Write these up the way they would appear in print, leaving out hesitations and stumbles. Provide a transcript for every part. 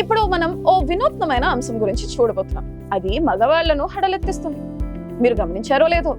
ఇప్పుడు మనం ఓ వినూత్నమైన అంశం గురించి చూడబోతున్నాం. అది మగవాళ్లను హడలెత్తిస్తుంది. మీరు గమనించారో లేదో,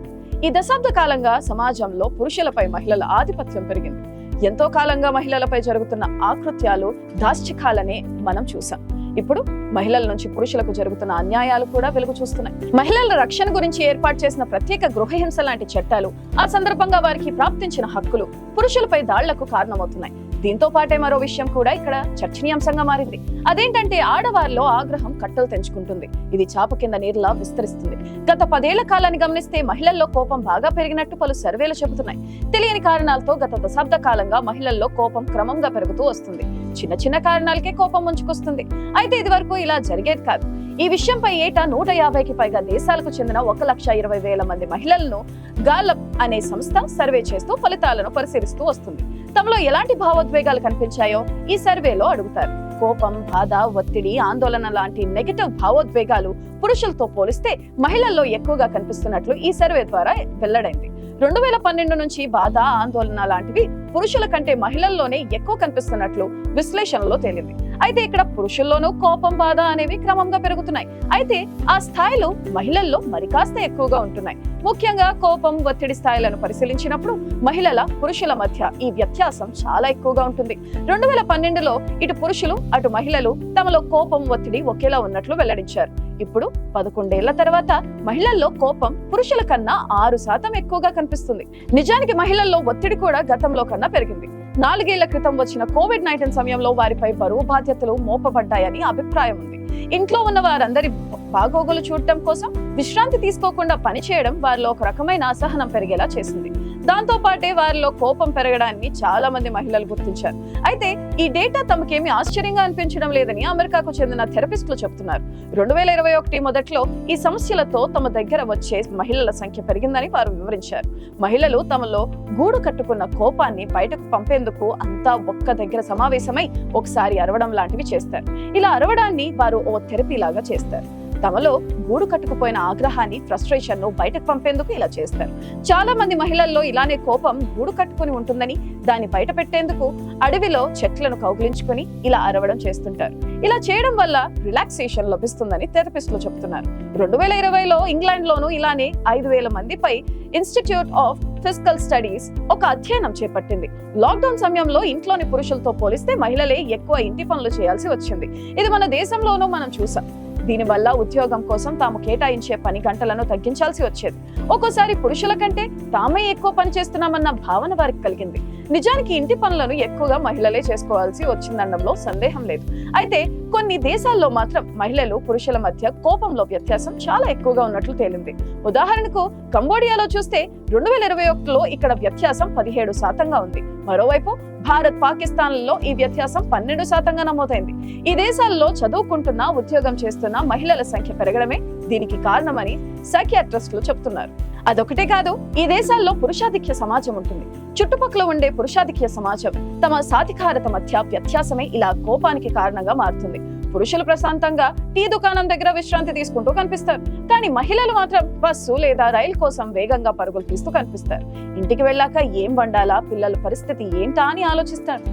ఈ దశాబ్ద కాలంగా సమాజంలో పురుషులపై మహిళల ఆధిపత్యం పెరిగింది. ఎంతో కాలంగా మహిళలపై జరుగుతున్న ఆకృత్యాలు, దాష్టికాలనే మనం చూసాం. ఇప్పుడు మహిళల నుంచి పురుషులకు జరుగుతున్న అన్యాయాలు కూడా వెలుగు చూస్తున్నాయి. మహిళల రక్షణ గురించి ఏర్పాటు చేసిన ప్రత్యేక గృహహింస లాంటి చట్టాలు, ఆ సందర్భంగా వారికి ప్రాప్తించిన హక్కులు పురుషులపై దాళ్లకు కారణమవుతున్నాయి. దీంతో పాటే మరో విషయం కూడా ఇక్కడ చర్చనీయాంశంగా మారింది. అదేంటంటే ఆడవారిలో ఆగ్రహం కట్టలు తెంచుకుంటుంది. ఇది చాప కింద నీరులా విస్తరిస్తుంది. గత 10 ఏళ్ల కాలాన్ని గమనిస్తే మహిళల్లో కోపం బాగా పెరిగినట్టు పలు సర్వేలు చెబుతున్నాయి. తెలియని కారణాలతో గత దశాబ్ద కాలంగా మహిళల్లో కోపం క్రమంగా పెరుగుతూ వస్తుంది. చిన్న చిన్న కారణాలకే కోపం ముంచుకొస్తుంది. అయితే ఇది వరకు ఇలా జరిగేది కాదు. ఈ విషయంపై ఏటా 150కి పైగా దేశాలకు చెందిన 1,20,000 మంది మహిళలను గాలప్ అనే సంస్థ సర్వే చేస్తూ ఫలితాలను పరిశీలిస్తూ వస్తుంది. తమలో ఎలాంటి భావోద్వేగాలు కనిపించాయో ఈ సర్వేలో అడుగుతారు. కోపం, బాధ, ఒత్తిడి, ఆందోళన లాంటి నెగటివ్ భావోద్వేగాలు పురుషులతో పోలిస్తే మహిళల్లో ఎక్కువగా కనిపిస్తున్నట్లు ఈ సర్వే ద్వారా వెల్లడైంది. 2012 నుంచి బాధ, ఆందోళన లాంటివి పురుషుల కంటే మహిళల్లోనే ఎక్కువ కనిపిస్తున్నట్లు విశ్లేషణలో తేలింది. అయితే ఇక్కడ పురుషుల్లోనూ కోపం, బాధ అనేవి క్రమంగా పెరుగుతున్నాయి. అయితే ఆ స్థాయిలు మహిళల్లో మరి కాస్త ఎక్కువగా ఉంటున్నాయి. ముఖ్యంగా కోపం, ఒత్తిడి స్థాయిలను పరిశీలించినప్పుడు మహిళల, పురుషుల మధ్య ఈ వ్యత్యాసం చాలా ఎక్కువగా ఉంటుంది. 2012లో ఇటు పురుషులు అటు మహిళలు తమలో కోపం, ఒత్తిడి ఒకేలా ఉన్నట్లు వెల్లడించారు. ఇప్పుడు 11 ఏళ్ల తర్వాత మహిళల్లో కోపం పురుషుల కన్నా 6% ఎక్కువగా కనిపిస్తుంది. నిజానికి మహిళల్లో ఒత్తిడి కూడా గతంలో కన్నా పెరిగింది. 4 ఏళ్ల క్రితం వచ్చిన కోవిడ్-19 సమయంలో వారిపై బరువు బాధ్యతలు మోపబడ్డాయని అభిప్రాయం ఉంది. ఇంట్లో ఉన్న వారందరి బాగోగులు చూడటం కోసం విశ్రాంతి తీసుకోకుండా పనిచేయడం వారిలో ఒక రకమైన అసహనం పెరిగేలా చేసింది. దాంతో పాటే వారిలో కోపం పెరగడాన్ని చాలా మంది మహిళలు గుర్తించారు. అయితే ఈ డేటా తమకేమీ ఆశ్చర్యంగా అనిపించడం లేదని అమెరికాకు చెందిన థెరపిస్టులు చెబుతున్నారు. 2021 మొదట్లో ఈ సమస్యలతో తమ దగ్గర వచ్చే మహిళల సంఖ్య పెరిగిందని వారు వివరించారు. మహిళలు తమలో గూడు కట్టుకున్న కోపాన్ని బయటకు పంపేందుకు అంతా ఒక్క దగ్గర సమావేశమై ఒకసారి అరవడం లాంటివి చేస్తారు. ఇలా అరవడాన్ని వారు ఓ థెరపీ లాగా చేస్తారు. తమలో గూడు కట్టుకుపోయిన ఆగ్రహాన్ని, ఫ్రస్ట్రేషన్ ను బయటకు పంపేందుకు ఇలా చేస్తారు. చాలా మంది మహిళల్లో ఇలానే కోపం గూడు కట్టుకుని ఉంటుందని దాన్ని బయట పెట్టేందుకు అడవిలో చెట్లను కౌగిలించుకొని ఇలా అరవడం చేస్తుంటారు. ఇలా చేయడం వల్ల రిలాక్సేషన్ లభిస్తుందని థెరపిస్టులు చెబుతున్నారు. 2020లో ఇంగ్లాండ్ లోను ఇలానే 5,000 మందిపై ఇన్స్టిట్యూట్ ఆఫ్ ఫిజికల్ స్టడీస్ ఒక అధ్యయనం చేపట్టింది. లాక్డౌన్ సమయంలో ఇంట్లోని పురుషులతో పోలిస్తే మహిళలే ఎక్కువ ఇంటి పనులు చేయాల్సి వచ్చింది. ఇది మన దేశంలోనూ మనం చూసాం. దీనివల్ల ఉద్యోగం కోసం తాము కేటాయించే పని గంటలను తగ్గించాల్సి వచ్చేది. ఒక్కోసారి పురుషుల కంటే తామే ఎక్కువ పని చేస్తున్నామన్న భావన వారికి కలిగింది. నిజానికి ఇంటి పనులను ఎక్కువగా మహిళలే చేసుకోవాల్సి వచ్చిందనడంలో సందేహం లేదు. అయితే కొన్ని దేశాల్లో మాత్రం మహిళలు, పురుషుల మధ్య కోపంలో వ్యత్యాసం చాలా ఎక్కువగా ఉన్నట్లు తేలింది. ఉదాహరణకు కంబోడియాలో చూస్తే 2021లో ఇక్కడ వ్యత్యాసం 17% ఉంది. మరోవైపు భారత్, పాకిస్తాన్లలో ఈ వ్యత్యాసం 12% నమోదైంది. ఈ దేశాల్లో చదువుకుంటున్న, ఉద్యోగం చేస్తున్న మహిళల సంఖ్య పెరగడమే దీనికి కారణమని సైకియాట్రిస్టులు చెప్తున్నారు. అదొకటే కాదు, ఈ దేశాల్లో పురుషాధిక్య సమాజం ఉంటుంది. చుట్టుపక్కల ఉండే పురుషాధిక్య సమాజం తమ సాధికారత మధ్య వ్యత్యాసమే ఇలా కోపానికి కారణంగా మారుతుంది. పురుషులు ప్రశాంతంగా టీ దుకాణం దగ్గర విశ్రాంతి తీసుకుంటూ కనిపిస్తారు. కానీ మహిళలు మాత్రం బస్సు లేదా రైలు కోసం వేగంగా పరుగులు తీస్తూ కనిపిస్తారు. ఇంటికి వెళ్ళాక ఏం వండాలా, పిల్లల పరిస్థితి ఏంటా అని ఆలోచిస్తారు.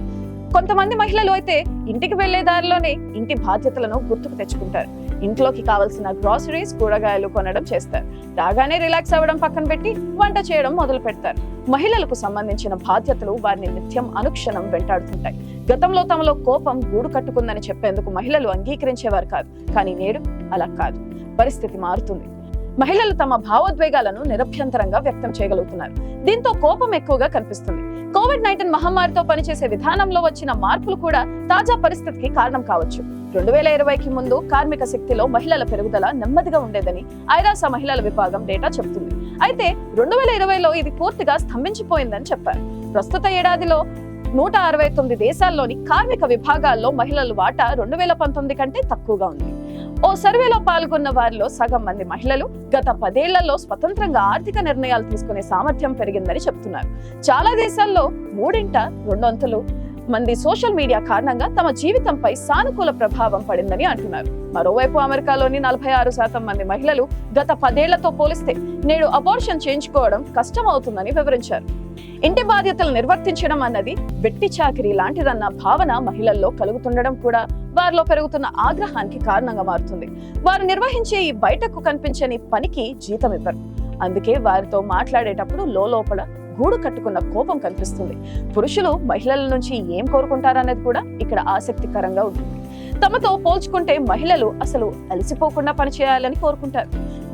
కొంతమంది మహిళలు అయితే ఇంటికి వెళ్లే దారిలోనే ఇంటి బాధ్యతలను గుర్తుకు తెచ్చుకుంటారు. ఇంట్లోకి కావలసిన గ్రాసరీస్, కూరగాయలు కొనడం చేస్తారు. రాగానే రిలాక్స్ అవ్వడం పక్కన పెట్టి వంట చేయడం మొదలు పెడతారు. మహిళలకు సంబంధించిన బాధ్యతలు వారిని నిత్యం, అనుక్షణం వెంటాడుతుంటాయి. గతంలో తమలో కోపం గూడు కట్టుకుందని చెప్పేందుకు మహిళలు అంగీకరించేవారు కాదు. కానీ నేడు అలా కాదు. పరిస్థితి మారుతుంది. మహిళలు తమ భావోద్వేగాలను నిరభ్యంతరంగా వ్యక్తం చేయగలుగుతున్నారు. దీంతో కోపం ఎక్కువగా కనిపిస్తుంది. కోవిడ్-19 మహమ్మారితో పనిచేసే విధానంలో వచ్చిన మార్పులు కూడా తాజా పరిస్థితికి కారణం కావచ్చు. 2020కి ముందు కార్మిక శక్తిలో మహిళల పెరుగుదల నెమ్మదిగా ఉండేదని ఐరాస మహిళల విభాగం డేటా చెబుతుంది. అయితే 2020లో ఇది పూర్తిగా స్తంభించిపోయిందని చెప్పారు. ప్రస్తుత ఏడాదిలో 169 దేశాల్లోని కార్మిక విభాగాల్లో మహిళల వాటా 2019 కంటే తక్కువగా ఉంది. ఓ సర్వేలో పాల్గొన్న వారిలో సగం మంది మహిళలు గత 10 ఏళ్లలో స్వతంత్రంగా ఆర్థిక నిర్ణయాలు తీసుకునే సామర్థ్యం పెరిగిందని చెప్తున్నారు. చాలా దేశాల్లో 2/3 మంది సోషల్ మీడియా కారణంగా తమ జీవితంపై సానుకూల ప్రభావం పడిందని అంటున్నారు. మరోవైపు అమెరికాలోని 46% మంది మహిళలు గత 10 ఏళ్లతో పోలిస్తే నేడు అబార్షన్ చేయించుకోవడం కష్టం అవుతుందని వివరించారు. ఇంటి బాధ్యతలు నిర్వర్తించడం అన్నది వెట్టి చాకిరీ లాంటిదన్న భావన మహిళల్లో కలుగుతుండడం కూడా వారిలో పెరుగుతున్న ఆగ్రహానికి కారణంగా మారుతుంది. వారు నిర్వహించే ఈ బయటకు కనిపించని పనికి జీతం ఇవ్వరు. అందుకే వారితో మాట్లాడేటప్పుడు లోపల గూడు కట్టుకున్న కోపం కనిపిస్తుంది. పురుషులు మహిళల నుంచి ఏం కోరుకుంటారనేది కూడా ఇక్కడ ఆసక్తికరంగా ఉంటుంది. తమతో పోల్చుకుంటే మహిళలు అసలు అలసిపోకుండా పనిచేయాలని కోరుకుంటారు.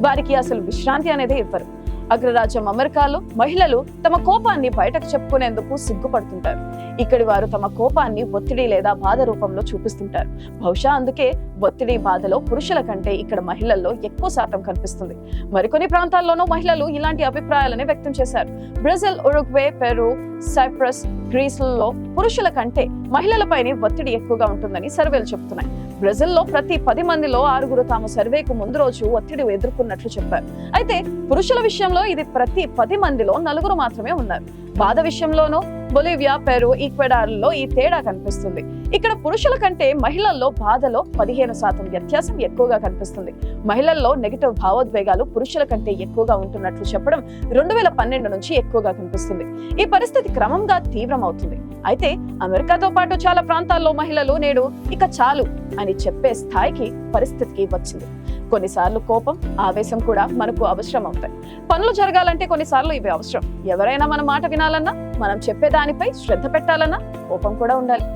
వారికి అసలు విశ్రాంతి అనేది ఇవ్వరు. అగ్రరాజ్యం అమెరికాలో మహిళలు తమ కోపాన్ని బయటకు చెప్పుకునేందుకు సిగ్గుపడుతుంటారు. ఇక్కడి వారు తమ కోపాన్ని ఒత్తిడి లేదా బాధ రూపంలో చూపిస్తుంటారు. బహుశా అందుకే ఒత్తిడి, బాధలో పురుషుల కంటే ఇక్కడ మహిళల్లో ఎక్కువ శాతం కనిపిస్తుంది. మరికొన్ని ప్రాంతాల్లోనూ మహిళలు ఇలాంటి అభిప్రాయాలని వ్యక్తం చేశారు. బ్రెజిల్, ఉరుగ్వే, పెరు, సైప్రస్, గ్రీసులలో పురుషుల కంటే మహిళలపైనే ఒత్తిడి ఎక్కువగా ఉంటుందని సర్వేలు చెబుతున్నాయి. బ్రెజిల్లో ప్రతి 10 మందిలో 6 తాము సర్వేకు ముందు రోజు ఒత్తిడి ఎదుర్కొన్నట్లు చెప్పారు. అయితే పురుషుల విషయంలో ఇది ప్రతి 10 మందిలో 4 మాత్రమే ఉన్నారు. బాధ విషయంలోనూ బొలివియా, పెరు, ఈక్వెడార్లో ఈ తేడా కనిపిస్తుంది. ఇక్కడ పురుషుల కంటే మహిళల్లో బాధలో 15% వ్యత్యాసం ఎక్కువగా కనిపిస్తుంది. మహిళల్లో నెగటివ్ భావోద్వేగాలు పురుషుల కంటే ఎక్కువగా ఉంటున్నట్లు చెప్పడం 2012 నుంచి ఎక్కువగా కనిపిస్తుంది. ఈ పరిస్థితి క్రమంగా తీవ్రమవుతుంది. అయితే అమెరికాతో పాటు చాలా ప్రాంతాల్లో మహిళలు నేడు ఇక చాలు అని చెప్పే స్థాయికి పరిస్థితికి వచ్చింది. కొన్నిసార్లు కోపం, ఆవేశం కూడా మనకు అవసరం అవుతాయి. పనులు జరగాలంటే కొన్నిసార్లు ఇవి అవసరం. ఎవరైనా మన మాట వినాలన్నా, మనం చెప్పేదానిపై శ్రద్ధ పెట్టాలన్నా కోపం కూడా ఉండాలి.